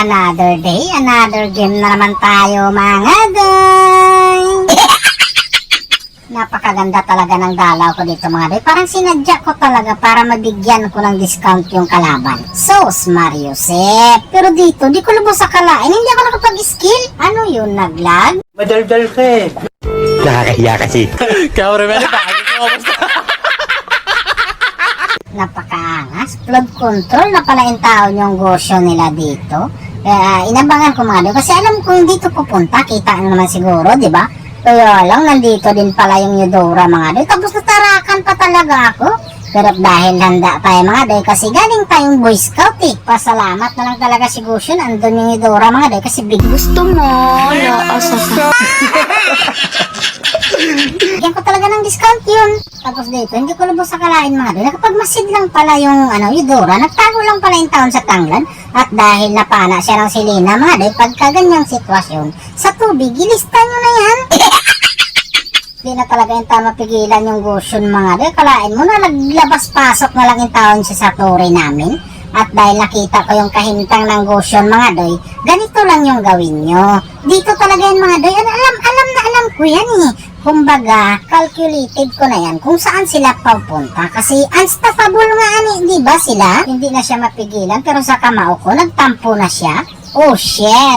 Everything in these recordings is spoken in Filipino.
Another day, another game na naman tayo mga doy. Napakaganda talaga ng dalaw ko dito mga doy. Parang sinadya ko talaga para mabigyan ko ng discount yung kalaban. Sos Mariusep. Pero dito, di ko lubos sa kalain. Hindi ako nakapag-skill. Ano yun, naglag? Madaldal ka eh. Nakakahiya kasi. Cameraman, bakit mo basta? Napakaangas. Flood control na pala yung taon yung gosyo nila dito. Kaya inabangan ko mga doy. Kasi alam ko yung dito pupunta. Kita nyo naman siguro, di ba? Kaya lang, nandito din pala yung Eudora mga doy. Tapos natarakan pa talaga ako. Pero dahil handa tayo mga doy, kasi galing tayong Boy Scout eh. Pasalamat na lang talaga si Gusion. Andun yung Eudora mga doy. Kasi big gusto mo. Bigyan ko talaga ng discount yun. Tapos dito, hindi ko lubos sa kalain mga doy. Nakapagmasid lang pala yung Eudora. Nagtago lang pala yung taon sa tanglad. At dahil napana siya ng silina mga doy, pagka ganyang sitwasyon, sa tubig, ilista nyo na yan. Hindi na talaga yung tama pigilan yung Gusion mga doy. Kalain mo na naglabas-pasok na lang yung taon siya sa turi namin. At dahil nakita ko yung kahintang ng Gusion mga doy, ganito lang yung gawin nyo. Dito talaga yan mga doy. Alam ko yan eh. Kumbaga, calculated ko na yan kung saan sila papunta. Kasi unstoppable nga di ba sila? Hindi na siya mapigilan pero sa kamao ko, nagtampo na siya. Oh shit!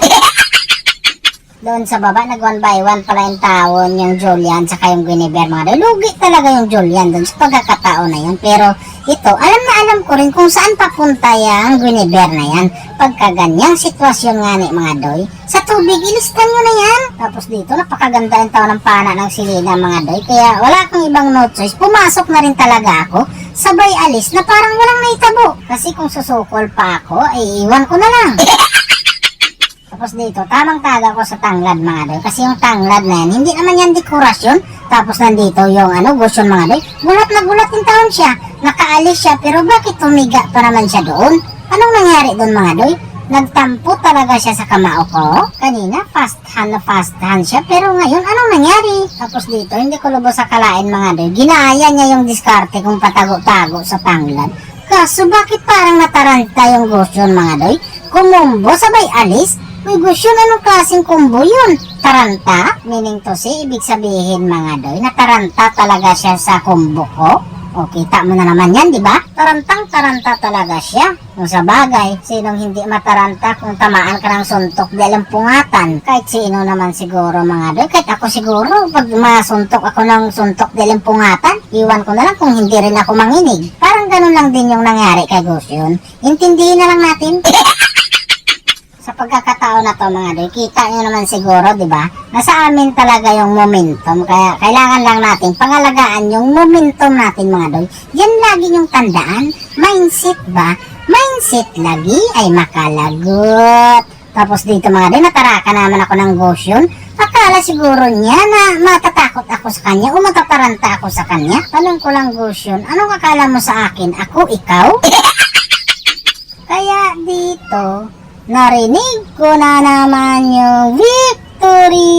Doon sa baba, nag 1 by 1 pala yung taon yung Julian saka yung Guinevere mga doy. Lugi talaga yung Julian doon sa pagkakataon na yun. Pero ito, alam ko rin kung saan papunta yung Guinevere na yan. Pagka ganyang sitwasyon nga ni mga doy, sa tubig, ilistan nyo na yan. Tapos dito, napakaganda yung taon ng pana ng silina mga doy. Kaya wala akong ibang no choice. Pumasok na rin talaga ako. Sabay alis na parang walang naitabo. Kasi kung susukol pa ako, ay iwan ko na lang. Tapos dito, tamang taga ko sa tanglad mga doy. Kasi yung tanglad na yan, hindi naman yan dekorasyon. Tapos nandito yung Gusion mga doy. Gulat na gulat yung taon siya. Nakaalis siya, pero bakit tumiga pa naman siya doon? Anong nangyari doon mga doy? Nagtampo talaga siya sa kamao ko. Kanina, fast hand siya. Pero ngayon, anong nangyari? Tapos dito, hindi ko lubos sa kalain mga doy. Ginaya niya yung diskarte kung patago-tago sa tanglad. Kaso bakit parang nataranta yung Gusion mga doy? Kumumbo, sabay alis. May Gusion, anong klaseng combo yun? Taranta? Meaning to say, ibig sabihin mga doy, nataranta talaga siya sa combo ko. O, kita mo na naman yan, di ba? Tarantang-taranta talaga siya. Kung sa bagay, sinong hindi mataranta kung tamaan ka ng suntok dahil pungatan? Kahit sino naman siguro mga doy. Kahit ako siguro, pag masuntok ako ng suntok dahil pungatan, iwan ko na lang kung hindi rin ako manginig. Parang ganun lang din yung nangyari kay Gusion. Intindihin na lang natin. Sa pagkakataon na to mga doy, kita nyo naman siguro, di ba? Nasa amin talaga yung momentum. Kaya kailangan lang natin pangalagaan yung momentum natin mga doy. Yan lagi yung tandaan. Mindset ba? Mindset lagi ay makalagot. Tapos dito mga doy, nataraka naman ako ng Gusion. Akala siguro niya na matatakot ako sa kanya o matataranta ako sa kanya. Tanong ko lang Gusion, anong akala mo sa akin? Ako, ikaw? Kaya dito, narinig ko na naman yung victory!